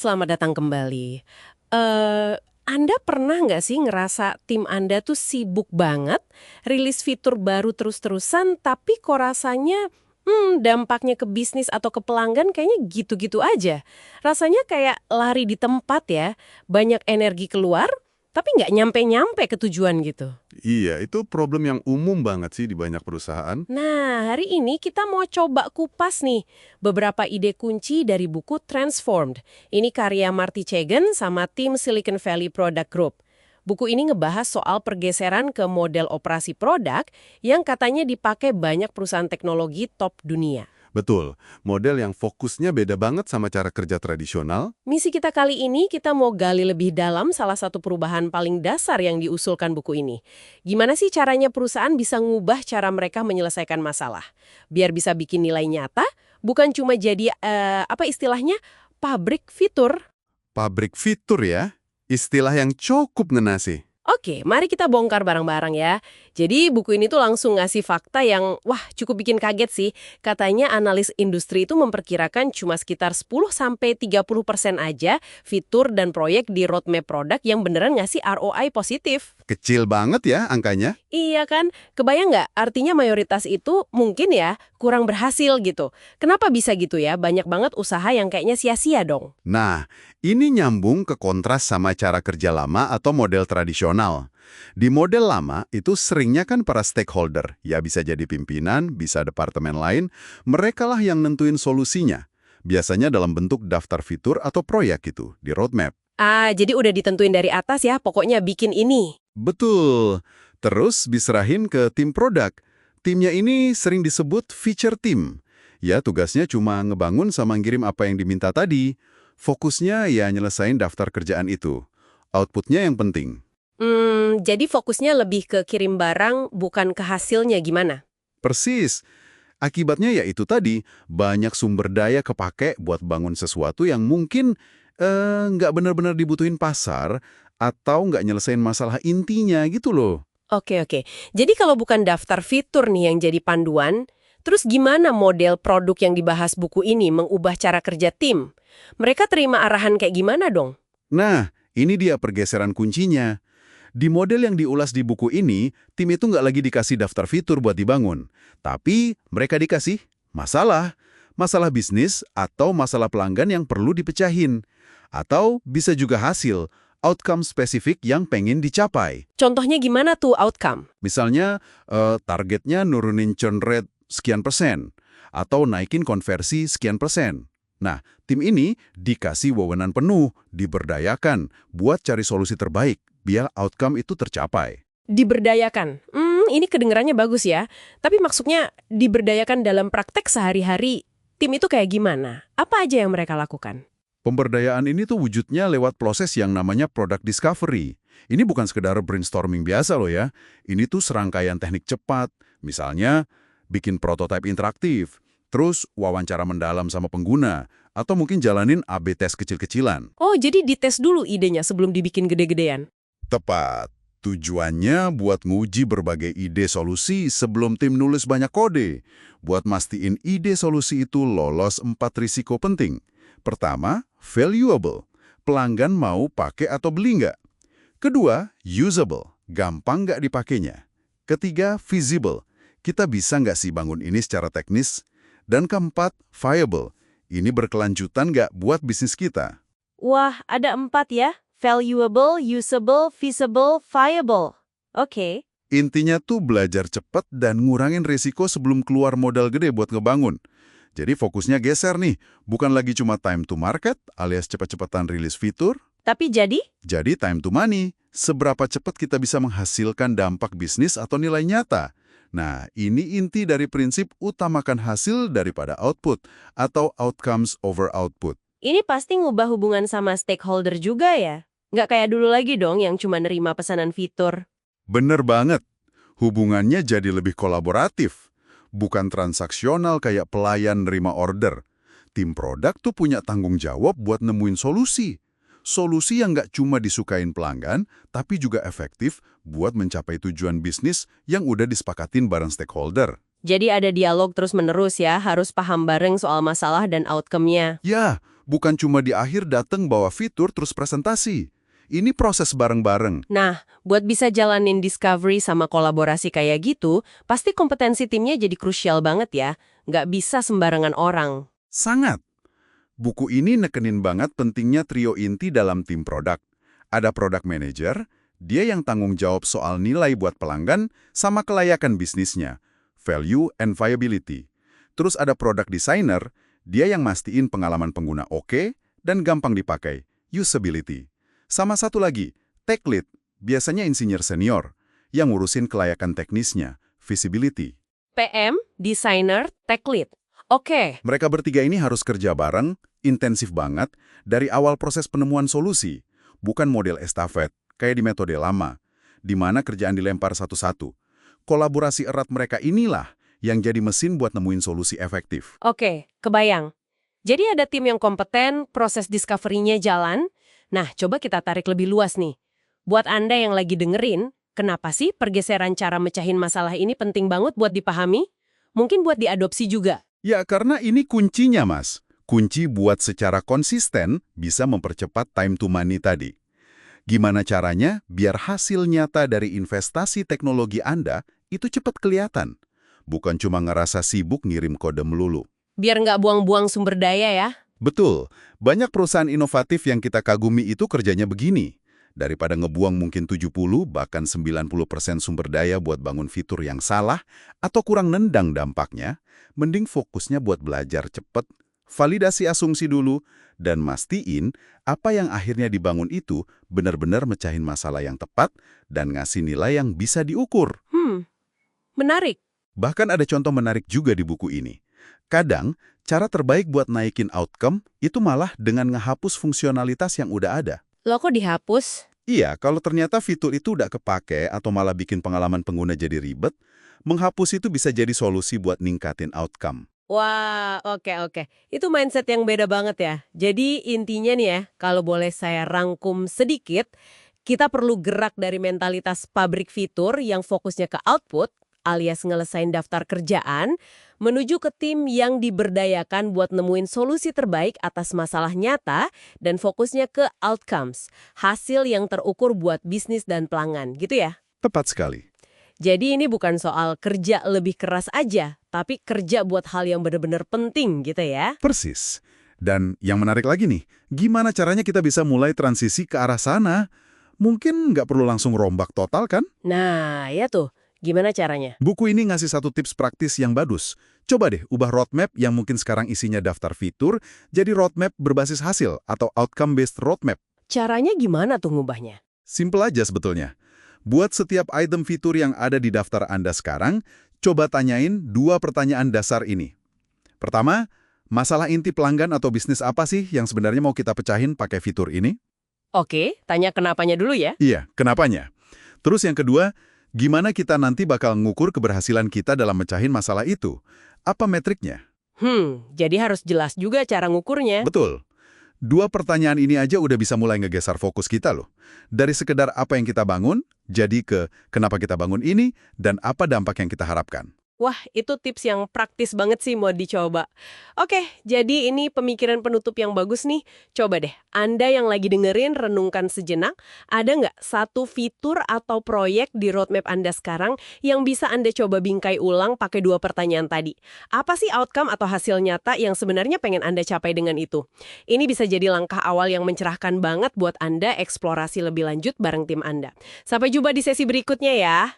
Selamat datang kembali. Anda pernah nggak sih ngerasa tim Anda tuh sibuk banget, rilis fitur baru terus-terusan, tapi kok rasanya, dampaknya ke bisnis atau ke pelanggan kayaknya gitu-gitu aja. Rasanya kayak lari di tempat ya, banyak energi keluar, tapi nggak nyampe-nyampe ke tujuan gitu. Iya, itu problem yang umum banget sih di banyak perusahaan. Nah, hari ini kita mau coba kupas nih beberapa ide kunci dari buku Transformed. Ini karya Marty Cagan sama tim Silicon Valley Product Group. Buku ini ngebahas soal pergeseran ke model operasi produk yang katanya dipakai banyak perusahaan teknologi top dunia. Betul, model yang fokusnya beda banget sama cara kerja tradisional. Misi kita kali ini kita mau gali lebih dalam salah satu perubahan paling dasar yang diusulkan buku ini. Gimana sih caranya perusahaan bisa ngubah cara mereka menyelesaikan masalah? Biar bisa bikin nilai nyata, bukan cuma jadi, apa istilahnya, pabrik fitur. Pabrik fitur ya, istilah yang cukup ngena sih. Oke, mari kita bongkar bareng-bareng ya. Jadi buku ini tuh langsung ngasih fakta yang, wah, cukup bikin kaget sih. Katanya analis industri itu memperkirakan cuma sekitar 10-30% aja fitur dan proyek di roadmap produk yang beneran ngasih ROI positif. Kecil banget ya angkanya. Iya kan? Kebayang nggak? Artinya mayoritas itu mungkin ya kurang berhasil gitu. Kenapa bisa gitu ya? Banyak banget usaha yang kayaknya sia-sia dong. Nah, ini nyambung ke kontras sama cara kerja lama atau model tradisional. Di model lama, itu seringnya kan para stakeholder, ya bisa jadi pimpinan, bisa departemen lain, merekalah yang nentuin solusinya. Biasanya dalam bentuk daftar fitur atau proyek itu, di roadmap. Ah, jadi udah ditentuin dari atas ya, pokoknya bikin ini. Betul. Terus diserahin ke tim produk. Timnya ini sering disebut feature team. Ya, tugasnya cuma ngebangun sama ngirim apa yang diminta tadi. Fokusnya ya nyelesain daftar kerjaan itu. Outputnya yang penting. Jadi fokusnya lebih ke kirim barang, bukan ke hasilnya gimana? Persis. Akibatnya ya itu tadi, banyak sumber daya kepake buat bangun sesuatu yang mungkin nggak benar-benar dibutuhin pasar atau nggak nyelesain masalah intinya gitu loh. Oke, oke. Jadi kalau bukan daftar fitur nih yang jadi panduan, terus gimana model produk yang dibahas buku ini mengubah cara kerja tim? Mereka terima arahan kayak gimana dong? Nah, ini dia pergeseran kuncinya. Di model yang diulas di buku ini, tim itu nggak lagi dikasih daftar fitur buat dibangun. Tapi mereka dikasih masalah. Masalah bisnis atau masalah pelanggan yang perlu dipecahin. Atau bisa juga hasil, outcome spesifik yang pengen dicapai. Contohnya gimana tuh outcome? Misalnya, targetnya nurunin churn rate sekian persen. Atau naikin konversi sekian persen. Nah, tim ini dikasih wewenang penuh, diberdayakan, buat cari solusi terbaik, biar outcome itu tercapai. Diberdayakan. Ini kedengarannya bagus ya. Tapi maksudnya diberdayakan dalam praktek sehari-hari, tim itu kayak gimana? Apa aja yang mereka lakukan? Pemberdayaan ini tuh wujudnya lewat proses yang namanya product discovery. Ini bukan sekedar brainstorming biasa loh ya. Ini tuh serangkaian teknik cepat. Misalnya, bikin prototipe interaktif, terus wawancara mendalam sama pengguna, atau mungkin jalanin A/B test kecil-kecilan. Oh, jadi dites dulu idenya sebelum dibikin gede-gedean. Tepat. Tujuannya buat nguji berbagai ide solusi sebelum tim nulis banyak kode. Buat mastiin ide solusi itu lolos 4 risiko penting. Pertama, valuable. Pelanggan mau pakai atau beli nggak? Kedua, usable. Gampang nggak dipakainya? Ketiga, feasible. Kita bisa nggak sih bangun ini secara teknis? Dan keempat, viable. Ini berkelanjutan nggak buat bisnis kita? Wah, ada 4 ya. Valuable, usable, feasible, viable. Oke. Intinya tuh belajar cepat dan ngurangin risiko sebelum keluar modal gede buat ngebangun. Jadi fokusnya geser nih, bukan lagi cuma time to market alias cepat-cepatan rilis fitur, Tapi jadi? jadi time to money, seberapa cepat kita bisa menghasilkan dampak bisnis atau nilai nyata. Nah, ini inti dari prinsip utamakan hasil daripada output atau outcomes over output. Ini pasti ngubah hubungan sama stakeholder juga ya? Nggak kayak dulu lagi dong yang cuma nerima pesanan fitur. Bener banget, hubungannya jadi lebih kolaboratif. Bukan transaksional kayak pelayan nerima order. Tim produk tuh punya tanggung jawab buat nemuin solusi. Solusi yang nggak cuma disukain pelanggan, tapi juga efektif buat mencapai tujuan bisnis yang udah disepakatin bareng stakeholder. Jadi ada dialog terus-menerus ya, harus paham bareng soal masalah dan outcome-nya. Ya, Bukan cuma di akhir datang bawa fitur terus presentasi. Ini proses bareng-bareng. Nah, buat bisa jalanin discovery sama kolaborasi kayak gitu, pasti kompetensi timnya jadi krusial banget ya. Nggak bisa sembarangan orang. Sangat. Buku ini nekenin banget pentingnya trio inti dalam tim produk. Ada product manager, dia yang tanggung jawab soal nilai buat pelanggan sama kelayakan bisnisnya, value and viability. Terus ada product designer, dia yang mastiin pengalaman pengguna oke dan gampang dipakai, usability. Sama satu lagi, tech lead, biasanya insinyur senior, yang ngurusin kelayakan teknisnya, visibility. PM, designer, tech lead. Oke. Mereka bertiga ini harus kerja bareng, intensif banget, dari awal proses penemuan solusi. Bukan model estafet, kayak di metode lama, di mana kerjaan dilempar satu-satu. Kolaborasi erat mereka inilah yang jadi mesin buat nemuin solusi efektif. Oke, kebayang. Jadi ada tim yang kompeten, proses discovery-nya jalan. Nah, coba kita tarik lebih luas nih. Buat Anda yang lagi dengerin, kenapa sih pergeseran cara mecahin masalah ini penting banget buat dipahami? Mungkin buat diadopsi juga. Ya, karena ini kuncinya, Mas. Kunci buat secara konsisten bisa mempercepat time to money tadi. Gimana caranya biar hasil nyata dari investasi teknologi Anda itu cepat kelihatan? Bukan cuma ngerasa sibuk ngirim kode melulu. Biar nggak buang-buang sumber daya ya. Betul, banyak perusahaan inovatif yang kita kagumi itu kerjanya begini. Daripada ngebuang mungkin 70 bahkan 90% sumber daya buat bangun fitur yang salah atau kurang nendang dampaknya, mending fokusnya buat belajar cepat, validasi asumsi dulu, dan mastiin apa yang akhirnya dibangun itu benar-benar mecahin masalah yang tepat dan ngasih nilai yang bisa diukur. Menarik. Bahkan ada contoh menarik juga di buku ini. Kadang, cara terbaik buat naikin outcome itu malah dengan ngehapus fungsionalitas yang udah ada. Lo kok dihapus? Iya, kalau ternyata fitur itu udah kepake atau malah bikin pengalaman pengguna jadi ribet, menghapus itu bisa jadi solusi buat ningkatin outcome. Wah, oke. Itu mindset yang beda banget ya. Jadi intinya nih ya, kalau boleh saya rangkum sedikit, kita perlu gerak dari mentalitas pabrik fitur yang fokusnya ke output, alias ngelesain daftar kerjaan, menuju ke tim yang diberdayakan buat nemuin solusi terbaik atas masalah nyata dan fokusnya ke outcomes, hasil yang terukur buat bisnis dan pelanggan, gitu ya? Tepat sekali. Jadi ini bukan soal kerja lebih keras aja, tapi kerja buat hal yang benar-benar penting gitu ya? Persis. Dan yang menarik lagi nih, gimana caranya kita bisa mulai transisi ke arah sana? Mungkin nggak perlu langsung rombak total kan? Nah, ya tuh. Gimana caranya? Buku ini ngasih satu tips praktis yang bagus. Coba deh ubah roadmap yang mungkin sekarang isinya daftar fitur, jadi roadmap berbasis hasil atau outcome-based roadmap. Caranya gimana tuh ngubahnya? Simple aja sebetulnya. Buat setiap item fitur yang ada di daftar Anda sekarang, coba tanyain 2 pertanyaan dasar ini. Pertama, masalah inti pelanggan atau bisnis apa sih yang sebenarnya mau kita pecahin pakai fitur ini? Oke, tanya kenapanya dulu ya. Iya, kenapanya? Terus yang kedua, gimana kita nanti bakal ngukur keberhasilan kita dalam mecahin masalah itu? Apa metriknya? Jadi harus jelas juga cara ngukurnya. Betul. 2 pertanyaan ini aja udah bisa mulai ngegeser fokus kita loh. Dari sekedar apa yang kita bangun, jadi ke kenapa kita bangun ini, dan apa dampak yang kita harapkan. Wah, itu tips yang praktis banget sih mau dicoba. Oke, jadi ini pemikiran penutup yang bagus nih. Coba deh, Anda yang lagi dengerin renungkan sejenak, ada nggak satu fitur atau proyek di roadmap Anda sekarang yang bisa Anda coba bingkai ulang pakai 2 pertanyaan tadi? Apa sih outcome atau hasil nyata yang sebenarnya pengen Anda capai dengan itu? Ini bisa jadi langkah awal yang mencerahkan banget buat Anda eksplorasi lebih lanjut bareng tim Anda. Sampai jumpa di sesi berikutnya ya.